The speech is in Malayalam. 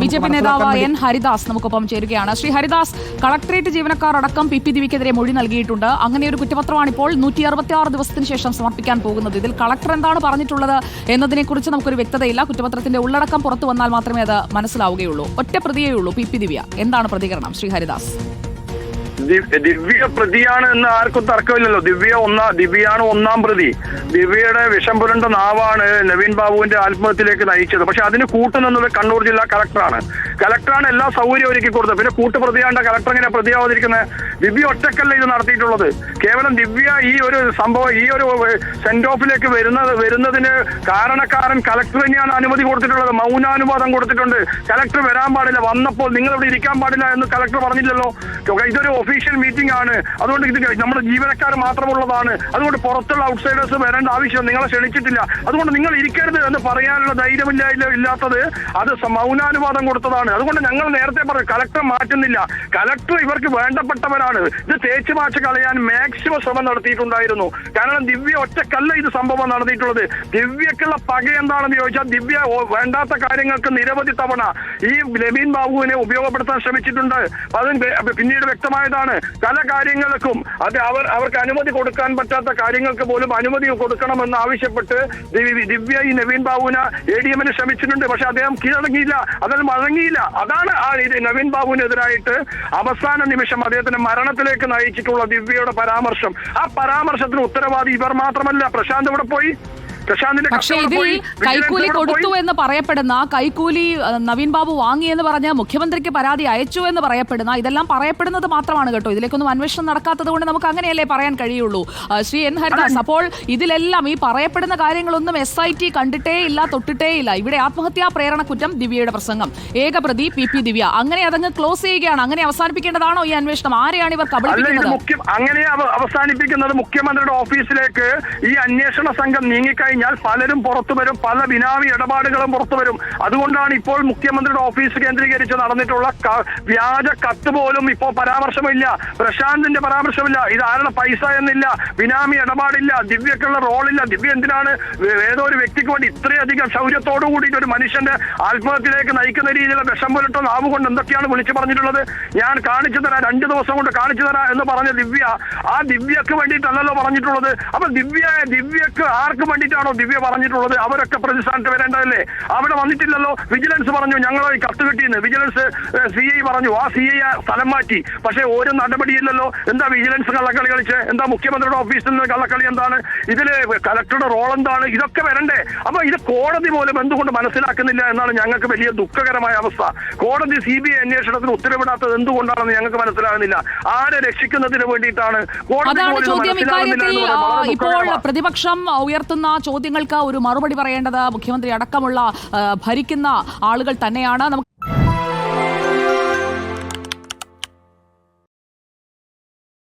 ബിജെപി നേതാവ് എൻ ഹരിദാസ് നമുക്കൊപ്പം ചേരുകയാണ്. ശ്രീ ഹരിദാസ്, കളക്ടറേറ്റ് ജീവനക്കാർ അടക്കം പി ദിവ്യക്കെതിരെ മൊഴി നൽകിയിട്ടുണ്ട്. അങ്ങനെ ഒരു കുറ്റപത്രമാണ് ഇപ്പോൾ 166 ദിവസത്തിന് ശേഷം സമർപ്പിക്കാൻ പോകുന്നത്. ഇതിൽ കളക്ടർ എന്താണ് പറഞ്ഞിട്ടുള്ളത് എന്നതിനെക്കുറിച്ച് നമുക്കൊരു വ്യക്തതയില്ല. കുറ്റപത്രത്തിന്റെ ഉള്ളടക്കം പുറത്തു വന്നാൽ മാത്രമേ അത് മനസ്സിലാവുകയുള്ളൂ. ഒറ്റ പ്രതിയേ ഉള്ളൂ പി ദിവ്യ. എന്താണ് പ്രതികരണം ശ്രീ ഹരിദാസ്? ദിവ്യ പ്രതിയാണ് എന്ന് ആർക്കും തർക്കമില്ലല്ലോ. ദിവ്യയാണ് ഒന്നാം പ്രതി. ദിവ്യയുടെ വിഷം പുരണ്ട നാവാണ് നവീൻ ബാബുവിന്റെ ആത്മഹത്യയിലേക്ക് നയിച്ചത്. പക്ഷെ അതിന് കൂട്ടുനിന്നത് കണ്ണൂർ ജില്ലാ കളക്ടറാണ്. കളക്ടറാണ് എല്ലാ സൗകര്യവും ഒരുക്കി കൊടുത്തത്. പിന്നെ കൂട്ടുപ്രതിയാണ്ട കളക്ടർ എങ്ങനെ പ്രതിയാവാതിരിക്കുന്നത്? ദിവ്യ ഒറ്റക്കല്ല ഇത് നടത്തിയിട്ടുള്ളത്. കേവലം ദിവ്യ ഈ ഒരു സംഭവം, ഈ ഒരു സെന്റ് ഓഫിലേക്ക് വരുന്നതിന് കാരണക്കാരൻ കളക്ടർ തന്നെയാണ് അനുമതി കൊടുത്തിട്ടുള്ളത്. മൗനാനുവാദം കൊടുത്തിട്ടുണ്ട്. കളക്ടർ വരാൻ പാടില്ല, വന്നപ്പോൾ നിങ്ങൾ ഇവിടെ ഇരിക്കാൻ പാടില്ല എന്ന് കളക്ടർ പറഞ്ഞില്ലല്ലോ. ഇതൊരു ഒഫീഷ്യൽ മീറ്റിംഗ് ആണ്. അതുകൊണ്ട് ഇത് നമ്മുടെ ജീവനക്കാർ മാത്രമുള്ളതാണ്. അതുകൊണ്ട് പുറത്തുള്ള ഔട്ട്സൈഡേഴ്സ് വരേണ്ട ആവശ്യം നിങ്ങളെ ക്ഷണിച്ചിട്ടില്ല. അതുകൊണ്ട് നിങ്ങൾ ഇരിക്കരുത് എന്ന് പറയാനുള്ള ധൈര്യമില്ലാത്തത് അത് മൗനാനുവാദം കൊടുത്തതാണ്. അതുകൊണ്ട് ഞങ്ങൾ നേരത്തെ പറഞ്ഞു കളക്ടർ മാറ്റുന്നില്ല. കളക്ടർ ഇവർക്ക് വേണ്ടപ്പെട്ടവരാണ്. ഇത് തേച്ച് മാച്ച് കളയാൻ മാക്സിമം ശ്രമം നടത്തിയിട്ടുണ്ടായിരുന്നു. കാരണം ദിവ്യ ഒറ്റക്കല്ല ഇത് സംഭവം നടത്തിയിട്ടുള്ളത്. ദിവ്യക്കുള്ള പക എന്താണെന്ന് ചോദിച്ചാൽ ദിവ്യ വേണ്ടാത്ത കാര്യങ്ങൾക്ക് നിരവധി തവണ ഈ നവീൻ ബാബുവിനെ ഉപയോഗപ്പെടുത്താൻ ശ്രമിച്ചിട്ടുണ്ട്. അത് പിന്നീട് വ്യക്തമായതാണ്. പല കാര്യങ്ങൾക്കും അത് അവർക്ക് അനുമതി കൊടുക്കാൻ പറ്റാത്ത കാര്യങ്ങൾക്ക് പോലും അനുമതി കൊടുക്കണമെന്ന് ആവശ്യപ്പെട്ട് ദിവ്യ ഈ നവീൻ ബാബുവിനെ ADM ശ്രമിച്ചിട്ടുണ്ട്. പക്ഷെ അദ്ദേഹം കീഴടങ്ങിയില്ല, അതിൽ വഴങ്ങിയില്ല. അതാണ് ആ നവീൻ ബാബുവിനെതിരായിട്ട് അവസാന നിമിഷം അദ്ദേഹത്തിന്റെ മരണത്തിലേക്ക് നയിച്ചിട്ടുള്ള ദിവ്യയുടെ പരാമർശം. ആ പരാമർശത്തിന് ഉത്തരവാദി ഇവർ മാത്രമല്ല. പ്രശാന്ത് ഇവിടെ പോയി. പക്ഷേ ഇതിൽ കൈക്കൂലി കൊടുത്തു എന്ന് പറയപ്പെടുന്ന, കൈക്കൂലി നവീൻ ബാബു വാങ്ങി എന്ന് പറഞ്ഞ് മുഖ്യമന്ത്രിക്ക് പരാതി അയച്ചു എന്ന് പറയപ്പെടുന്ന, ഇതെല്ലാം പറയപ്പെടുന്നത് മാത്രമാണ് കേട്ടോ. ഇതിലേക്കൊന്നും അന്വേഷണം നടക്കാത്തത് കൊണ്ട് നമുക്ക് അങ്ങനെയല്ലേ പറയാൻ കഴിയുള്ളൂ. ശ്രീ എൻ ഹരിദാസ്, അപ്പോൾ ഇതിലെല്ലാം ഈ പറയപ്പെടുന്ന കാര്യങ്ങളൊന്നും SIT കണ്ടിട്ടേ ഇല്ല, തൊട്ടിട്ടേ ഇല്ല. ഇവിടെ ആത്മഹത്യാ പ്രേരണ കുറ്റം ദിവ്യയുടെ പ്രസംഗം, ഏകപ്രതി പി ദിവ്യ, അങ്ങനെ അതങ്ങ് ക്ലോസ് ചെയ്യുകയാണ്. അങ്ങനെ അവസാനിപ്പിക്കേണ്ടതാണോ ഈ അന്വേഷണം? ആരെയാണ് ഇവർ കബളിപ്പിക്കുന്നത്? അങ്ങനെ അവസാനിപ്പിക്കുന്നത് മുഖ്യമന്ത്രിയുടെ ഓഫീസിലേക്ക് ഈ അന്വേഷണ സംഘം നീങ്ങിക്കഴിഞ്ഞാൽ പലരും പുറത്തു വരും, പല ബിനാമി ഇടപാടുകളും പുറത്തു വരും. അതുകൊണ്ടാണ് ഇപ്പോൾ മുഖ്യമന്ത്രിയുടെ ഓഫീസ് കേന്ദ്രീകരിച്ച് നടന്നിട്ടുള്ള വ്യാജ കത്ത് പോലും ഇപ്പോൾ പരാമർശമില്ല. പ്രശാന്തിന്റെ പരാമർശമില്ല. ഇത് ആരുടെ പൈസ എന്നില്ല, ബിനാമി ഇടപാടില്ല, ദിവ്യക്കുള്ള റോളില്ല. ദിവ്യ എന്തിനാണ് ഏതോ ഒരു വ്യക്തിക്ക് വേണ്ടി ഇത്രയധികം ശൗര്യത്തോടു കൂടിയിട്ട് ഒരു മനുഷ്യന്റെ ആത്മഹത്യയിലേക്ക് നയിക്കുന്ന രീതിയിലുള്ള വിഷം പുരട്ട നാവ് കൊണ്ട് എന്തൊക്കെയാണ് വിളിച്ചു പറഞ്ഞിട്ടുള്ളത്? ഞാൻ കാണിച്ചു തരാം, 2 ദിവസം കൊണ്ട് കാണിച്ചു തരാം എന്ന് പറഞ്ഞ ദിവ്യ ആ ദിവ്യക്ക് വേണ്ടിയിട്ടല്ലല്ലോ പറഞ്ഞിട്ടുള്ളത്. അപ്പൊ ദിവ്യക്ക് ആർക്ക് വേണ്ടിയിട്ടാണ് ദിവ്യ പറഞ്ഞിട്ടുള്ളത്? അവരൊക്കെ പ്രതിസ്ഥാനത്ത് വരേണ്ടതല്ലേ? അവിടെ വന്നിട്ടില്ലല്ലോ. വിജിലൻസ് പറഞ്ഞു ഞങ്ങൾ കത്ത് കിട്ടിയെന്ന്. വിജിലൻസ് CI പറഞ്ഞു, ആ CI സ്ഥലം മാറ്റി. പക്ഷെ ഒരു നടപടിയില്ലല്ലോ. എന്താ വിജിലൻസ് കള്ളക്കളി കളിച്ച്? എന്താ മുഖ്യമന്ത്രിയുടെ ഓഫീസിൽ നിന്ന് കള്ളക്കളി എന്താണ്? ഇതില് കളക്ടറുടെ റോൾ എന്താണ്? ഇതൊക്കെ വരണ്ടേ? അപ്പൊ ഇത് കോടതി പോലും എന്തുകൊണ്ട് മനസ്സിലാക്കുന്നില്ല എന്നാണ് ഞങ്ങൾക്ക് വലിയ ദുഃഖകരമായ അവസ്ഥ. കോടതി CBI അന്വേഷണത്തിന് ഉത്തരവിടാത്തത് എന്തുകൊണ്ടാണെന്ന് ഞങ്ങൾക്ക് മനസ്സിലാകുന്നില്ല. ആരെ രക്ഷിക്കുന്നതിന് വേണ്ടിയിട്ടാണ് കോടതി? ഇപ്പോൾ പ്രതിപക്ഷം ഉയർത്തുന്ന ചോദ്യങ്ങൾക്ക് ഒരു മറുപടി പറയേണ്ടത് മുഖ്യമന്ത്രി അടക്കമുള്ള ഭരിക്കുന്ന ആളുകൾ തന്നെയാണ്.